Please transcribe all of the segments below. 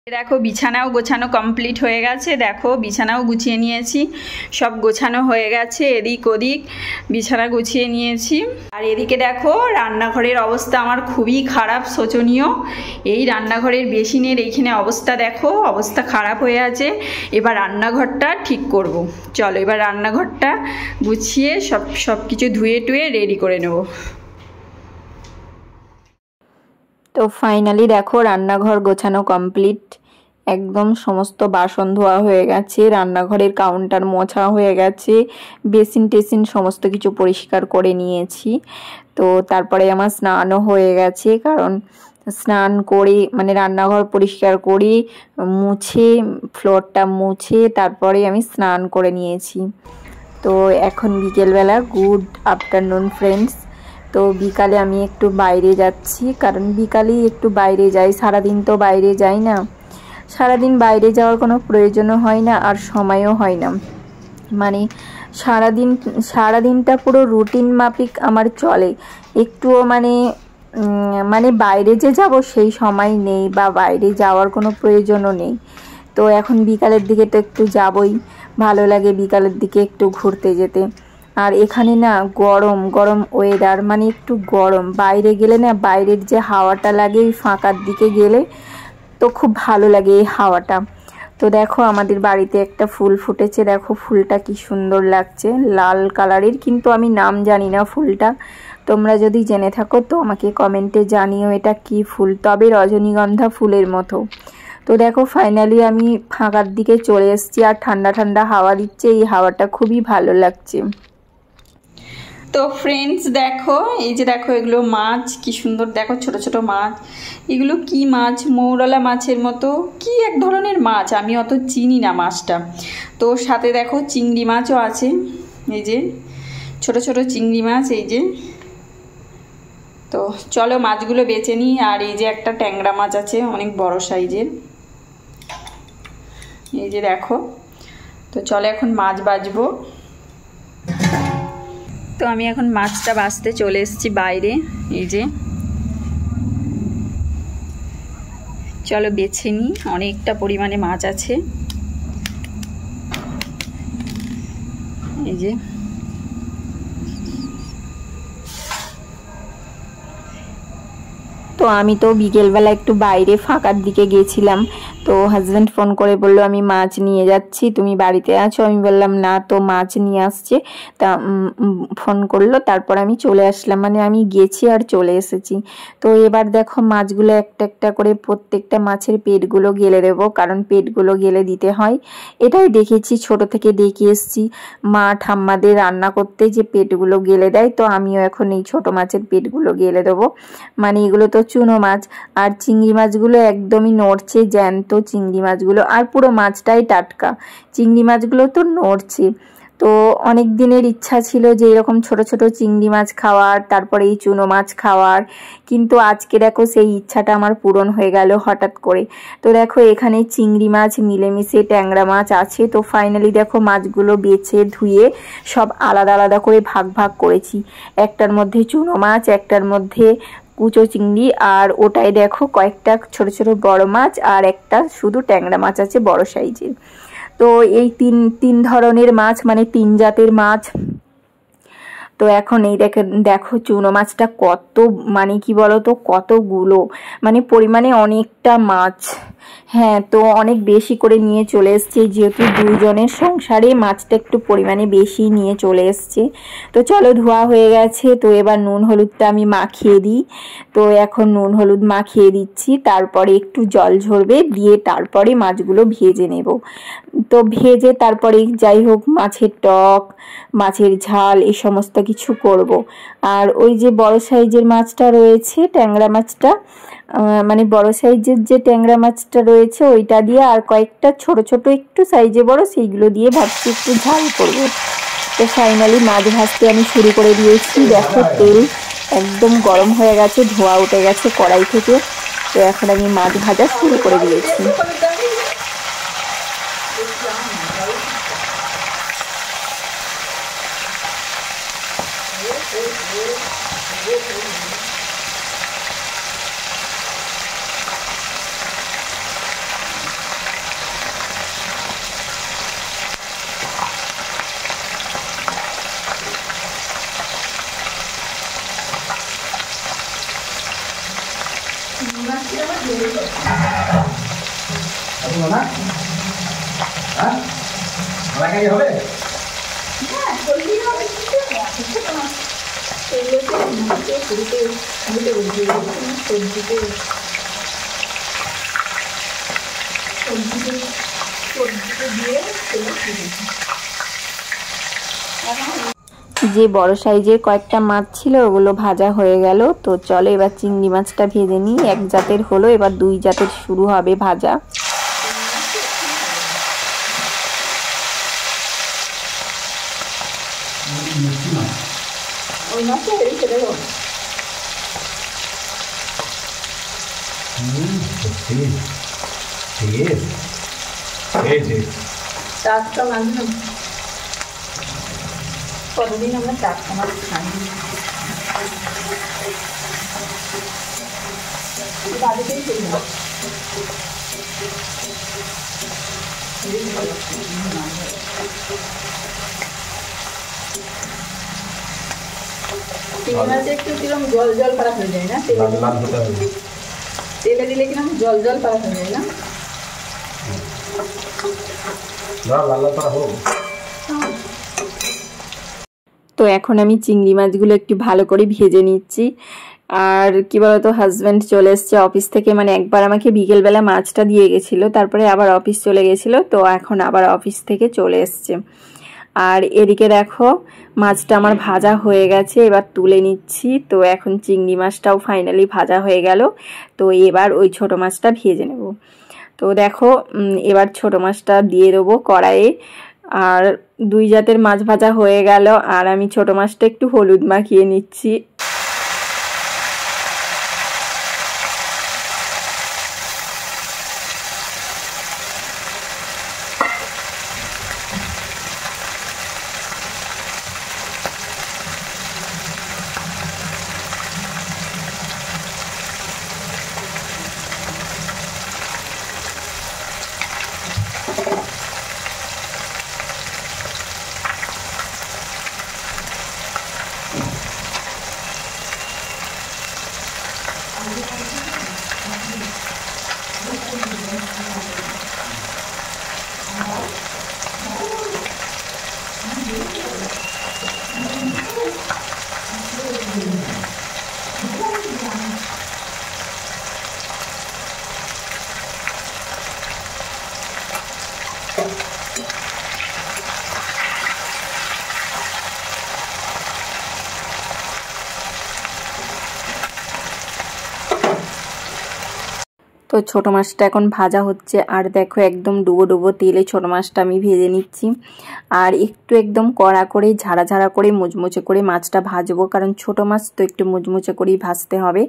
দেখো বিছানাও গোছানো কমপ্লিট হয়ে গেছে। দেখো বিছানাও গুছিয়ে নিয়েছি, সব গোছানো হয়ে গেছে, এদিক ওদিক বিছানা গুছিয়ে নিয়েছি। আর এদিকে দেখো রান্নাঘরের অবস্থা আমার খুবই খারাপ, শোচনীয়। এই রান্নাঘরের বেসিনের এইখানে অবস্থা দেখো, অবস্থা খারাপ হয়ে আছে। এবার রান্নাঘরটা ঠিক করব। চলো এবার রান্নাঘরটা গুছিয়ে সব কিছু ধুয়ে টুয়ে রেডি করে নেব। তো ফাইনালি দেখো রান্নাঘর গোছানো কমপ্লিট, একদম সমস্ত বাসন ধোয়া হয়ে গেছে, রান্নাঘরের কাউন্টার মোছা হয়ে গেছে, বেসিন টেসিন সমস্ত কিছু পরিষ্কার করে নিয়েছি। তো তারপরে আমার স্নানও হয়ে গেছে, কারণ স্নান করে মানে রান্নাঘর পরিষ্কার করে মুছে ফ্লোরটা মুছে তারপরে আমি স্নান করে নিয়েছি। তো এখন বিকেলবেলা, গুড আফটারনুন ফ্রেন্ডস। তো বিকালে আমি একটু বাইরে যাচ্ছি, কারণ বিকালেই একটু বাইরে যাই, সারাদিন তো বাইরে যাই না, সারাদিন বাইরে যাওয়ার কোনো প্রয়োজনও হয় না আর সময়ও হয় না। মানে সারাদিনটা পুরো রুটিন মাফিক আমার চলে, একটুও মানে বাইরে যে যাব সেই সময় নেই বা বাইরে যাওয়ার কোনো প্রয়োজনও নেই। তো এখন বিকালের দিকে তো একটু যাবই, ভালো লাগে বিকালের দিকে একটু ঘুরতে যেতে। আর এখানে না গরম গরম ওয়েদার, মানে একটু গরম, বাইরে গেলে না বাইরের যে হাওয়াটা লাগে ওই ফাঁকার দিকে গেলে তো খুব ভালো লাগে এই হাওয়াটা। তো দেখো আমাদের বাড়িতে একটা ফুল ফুটেছে, দেখো ফুলটা কি সুন্দর লাগছে, লাল কালারের, কিন্তু আমি নাম জানি না ফুলটা। তোমরা যদি জেনে থাকো তো আমাকে কমেন্টে জানিও এটা কি ফুল, তবে রজনীগন্ধা ফুলের মতো। তো দেখো ফাইনালি আমি ফাঁকার দিকে চলে এসেছি, আর ঠান্ডা ঠান্ডা হাওয়া দিচ্ছে, এই হাওয়াটা খুবই ভালো লাগছে। তো ফ্রেন্ডস দেখো, এই যে দেখো এগুলো মাছ, কি সুন্দর দেখো, ছোট ছোট মাছ। এগুলো কি মাছ, মৌরলা মাছের মতো কি এক ধরনের মাছ, আমি অত চিনি না মাছটা। তো সাথে দেখো চিংড়ি মাছও আছে, এই যে ছোট ছোট চিংড়ি মাছ, এই যে। তো চলো মাছগুলো বেছে নিই। আর এই যে একটা ট্যাংরা মাছ আছে অনেক বড় সাইজের, এই যে দেখো। তো চলো এখন মাছ বাছবো। তো আমি এখন মাছটা বাছতে চলে এসেছি বাইরে, এই যে। চলো বেছে নিই, অনেকটা পরিমাণে মাছ আছে, এই যে। তো আমি তো বিকেলবেলা একটু বাইরে ফাঁকার দিকে গেছিলাম, তো হাজব্যান্ড ফোন করে বললো আমি মাছ নিয়ে যাচ্ছি, তুমি বাড়িতে আছো? আমি বললাম না, তো মাছ নিয়ে আসছে। তা ফোন করলো, তারপর আমি চলে আসলাম, মানে আমি গেছি আর চলে এসেছি। তো এবার দেখো মাছগুলো একটা একটা করে প্রত্যেকটা মাছের পেটগুলো গেলে দেবো, কারণ পেটগুলো গেলে দিতে হয়। এটাই দেখেছি, ছোট থেকে দেখে এসেছি মা ঠাম্মাদের রান্না করতে, যে পেটগুলো গেলে দেয়। তো আমিও এখন এই ছোট মাছের পেটগুলো গেলে দেবো। মানে এগুলো তো চুনো মাছ, আর চিংড়ি মাছগুলো একদমই নড়ছে, জ্যান্ত চিংড়ি মাছগুলো, আর পুরো মাছটাই টাটকা, চিংড়ি মাছগুলো তো নড়ছে। তো অনেক দিনের ইচ্ছা ছিল যে এরকম ছোট ছোট চিংড়ি মাছ খাওয়ার, তারপরে এই চুনো মাছ খাওয়ার, কিন্তু আজকে দেখো সেই ইচ্ছাটা আমার পূরণ হয়ে গেল হঠাৎ করে। তো দেখো এখানে চিংড়ি মাছ মিলেমিশে ট্যাংরা মাছ আছে। তো ফাইনালি দেখো মাছগুলো বেছে ধুয়ে সব আলাদা আলাদা করে ভাগ ভাগ করেছি, একটার মধ্যে চুনো মাছ, একটার মধ্যে কুচো চিংড়ি, আর ওটাই দেখো কয়েকটা ছোট ছোট বড় মাছ, আর একটা শুধু ট্যাংরা মাছ আছে বড় সাইজের। তো এই তিন ধরনের মাছ, মানে তিন জাতের মাছ। তো এখন এই দেখো চুনো মাছটা কত, মানে কি বলতো, কতগুলো, মানে পরিমাণে অনেকটা মাছ। হ্যাঁ, তো অনেক বেশি করে নিয়ে চলে এসছে, যেহেতু দুইজনের সংসারে মাছটা একটু পরিমাণে বেশি নিয়ে চলে এসছে। তো চলো ধোয়া হয়ে গেছে, তো এবার নুন হলুদটা আমি মাখিয়ে দিই। তো এখন নুন হলুদ মাখিয়ে দিচ্ছি, তারপরে একটু জল ঝরবে, দিয়ে তারপরে মাছগুলো ভেজে নেব। তো ভেজে তারপরে যাই হোক মাছের টক, মাছের ঝাল এই সমস্ত কিছু করব। আর ওই যে বড় সাইজের মাছটা রয়েছে, ট্যাংরা মাছটা, মানে বড় সাইজের যে ট্যাংরা মাছটা রয়েছে ওইটা দিয়ে, আর কয়েকটা ছোট ছোট একটু সাইজে বড়, সেইগুলো দিয়ে ভাবছি একটু ঝাল করব। তো ফাইনালি মাছ ভাজতে আমি শুরু করে দিয়েছি। দেখো তেল একদম গরম হয়ে গেছে, ধোঁয়া উঠে গেছে কড়াই থেকে। তো এখন আমি মাছ ভাজা শুরু করে দিয়েছি। যে বড় সাইজের কয়েকটা মাছ ছিল ওগুলো ভাজা হয়ে গেল। তো চলো এবার চিংড়ি মাছটা ভেজে নিই। এক জাতের হলো, এবার দুই জাতের শুরু হবে ভাজা। কতদিন আমরা টাটকা মাছ খাই। বাড়িতেই চলে যাবো। চিংড়ি মাছে একটু কিরকম জল জল পাড়া হয়ে যায় না? তেলে দিলে কিরকম জল জল পাড়া হয়ে যায় না? তো এখন আমি চিংড়ি মাছগুলো একটু ভালো করে ভেজে নিচ্ছি। আর কি বলতো, হাজব্যান্ড চলে এসছে অফিস থেকে, মানে একবার আমাকে বিকেলবেলা মাছটা দিয়ে গেছিলো, তারপরে আবার অফিস চলে গেছিলো, তো এখন আবার অফিস থেকে চলে এসছে। আর এদিকে দেখো মাছটা আমার ভাজা হয়ে গেছে, এবার তুলে নিচ্ছি। তো এখন চিংড়ি মাছটাও ফাইনালি ভাজা হয়ে গেল। তো এবার ওই ছোট মাছটা ভেজে নেব। তো দেখো এবার ছোট মাছটা দিয়ে দেবো কড়াইয়ে। আর দুই জাতের মাছ ভাজা হয়ে গেল, আর আমি ছোট মাছটা একটু হলুদ মাখিয়ে নিচ্ছি। তো ছোট মাছটা এখন ভাজা হচ্ছে। আর দেখো একদম ডুবো ডুবো তেলে ছোট মাছটা আমি ভেজে নিচ্ছি। আর একটু একদম কড়া করে ঝাড়া ঝাড়া করে মুচমুচে করে মাছটা ভাজবো, কারণ ছোট মাছ তো একটু মুচমুচে করেই ভাজতে হবে।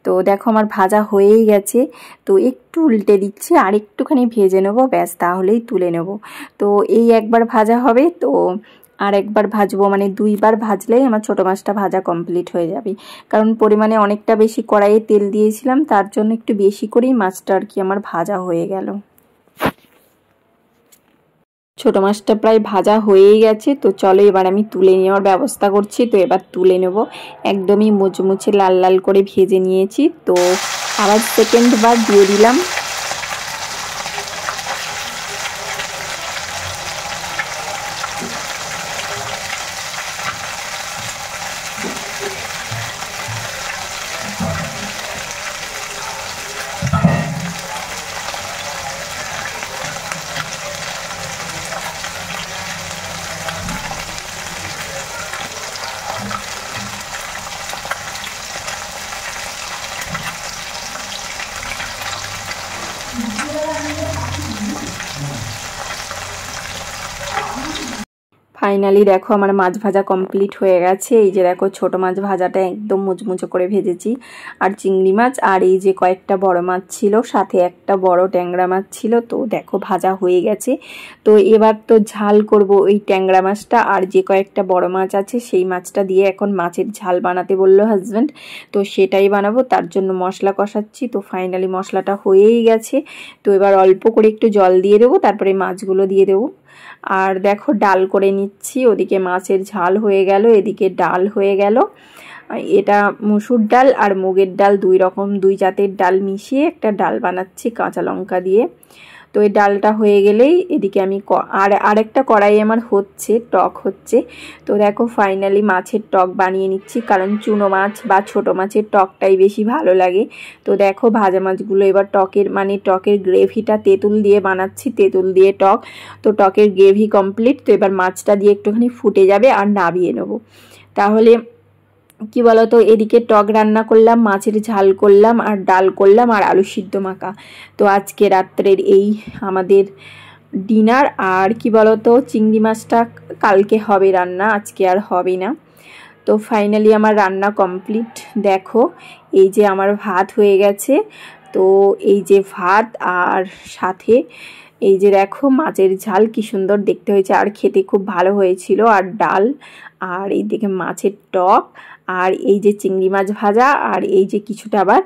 তো দেখো আমার ভাজা হয়েই গেছে। তো একটু উল্টে দিচ্ছি, আর একটুখানি ভেজে নেবো, ব্যাস তাহলেই তুলে নেব। তো এই একবার ভাজা হবে, তো আর একবার ভাজবো, মানে দুইবার ভাজলেই আমার ছোট মাছটা ভাজা কমপ্লিট হয়ে যাবে। কারণ পরিমাণে অনেকটা বেশি কড়াইয়ে তেল দিয়েছিলাম, তার জন্য একটু বেশি করেই মাছটা আর কি আমার ভাজা হয়ে গেল। ছোট মাছটা প্রায় ভাজা হয়েই গেছে। তো চলো এবার আমি তুলে নেওয়ার ব্যবস্থা করছি। তো এবার তুলে নেব, একদমই মুচমুচে লাল লাল করে ভেজে নিয়েছি। তো আবার সেকেন্ড বার দিয়ে দিলাম। ফাইনালি দেখো আমার মাছ ভাজা কমপ্লিট হয়ে গেছে। এই যে দেখো ছোট মাছ ভাজাটা একদম মুচমুচে করে ভেজেছি, আর চিংড়ি মাছ আর এই যে কয়েকটা বড় মাছ ছিল, সাথে একটা বড় ট্যাংরা মাছ ছিল। তো দেখো ভাজা হয়ে গেছে। তো এবার তো ঝাল করব ওই ট্যাংরা মাছটা, আর যে কয়েকটা বড় মাছ আছে সেই মাছটা দিয়ে এখন মাছের ঝাল বানাতে বললো হাজব্যান্ড। তো সেটাই বানাবো, তার জন্য মশলা কষাচ্ছি। তো ফাইনালি মশলাটা হয়েই গেছে। তো এবার অল্প করে একটু জল দিয়ে দেবো, তারপরে মাছগুলো দিয়ে দেবো। আর দেখো ডাল করে নিচ্ছি, ওদিকে মাছের ঝাল হয়ে গেল, এদিকে ডাল হয়ে গেল। এটা মুসুর ডাল আর মুগের ডাল দুই জাতের ডাল মিশিয়ে একটা ডাল বানাচ্ছি কাঁচা লঙ্কা দিয়ে। তো এই ডালটা হয়ে গেলেই এদিকে আমি আরেকটা কড়াই আমার হচ্ছে, টক হচ্ছে। তো দেখো ফাইনালি মাছের টক বানিয়ে নিচ্ছি, কারণ চুনো মাছ বা ছোট মাছের টকটাই বেশি ভালো লাগে। তো দেখো ভাজা মাছগুলো এবার টকের গ্রেভিটা তেঁতুল দিয়ে বানাচ্ছি, তেঁতুল দিয়ে টক। তো টকের গ্রেভি কমপ্লিট। তো এবার মাছটা দিয়ে একটুখানি ফুটে যাবে আর নামিয়ে নেবো। তাহলে কি বলতো, এদিকে টক রান্না করলাম, মাছের ঝাল করলাম, আর ডাল করলাম, আর আলু সিদ্ধ মাখা। তো আজকে রাত্রের এই আমাদের ডিনার। আর কি বলতো, চিংড়ি মাছটা কালকে হবে রান্না, আজকে আর হবে না। তো ফাইনালি আমার রান্না কমপ্লিট। দেখো এই যে আমার ভাত হয়ে গেছে। তো এই যে ভাত আর সাথে এই যে দেখো মাছের ঝাল, কি সুন্দর দেখতে হয়েছে আর খেতে খুব ভালো হয়েছিল। আর ডাল, আর এইদিকে মাছের টক, আর এই যে চিংড়ি মাছ ভাজা, আর এই যে কিছুটা আবার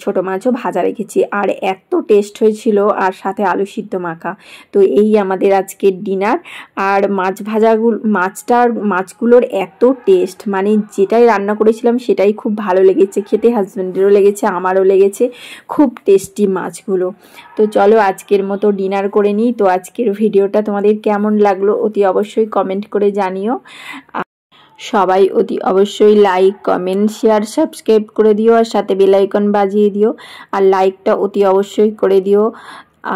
ছোট মাছও ভাজা রেখেছি। আর এত টেস্ট হয়েছিল, আর সাথে আলু সিদ্ধ মাখা। তো এই আমাদের আজকের ডিনার। আর মাছগুলোর এত টেস্ট, মানে যেটাই রান্না করেছিলাম সেটাই খুব ভালো লেগেছে খেতে, হাজব্যান্ডেরও লেগেছে, আমারও লেগেছে, খুব টেস্টি মাছগুলো। তো চলো আজকের মতো ডিনার করে নিই। তো আজকের ভিডিওটা তোমাদের কেমন লাগলো অতি অবশ্যই কমেন্ট করে জানিও। সবাই অতি অবশ্যই লাইক, কমেন্ট, শেয়ার, সাবস্ক্রাইব করে দিও, আর সাথে বেল আইকন বাজিয়ে দিও, আর লাইকটা অতি অবশ্যই করে দিও।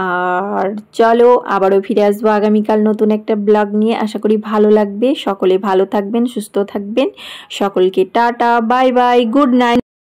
আর চলো আবারও ফিরে আসবো আগামীকাল নতুন একটা ব্লগ নিয়ে। আশা করি ভালো লাগবে। সকলে ভালো থাকবেন, সুস্থ থাকবেন। সকলকে tata, bye bye, good night.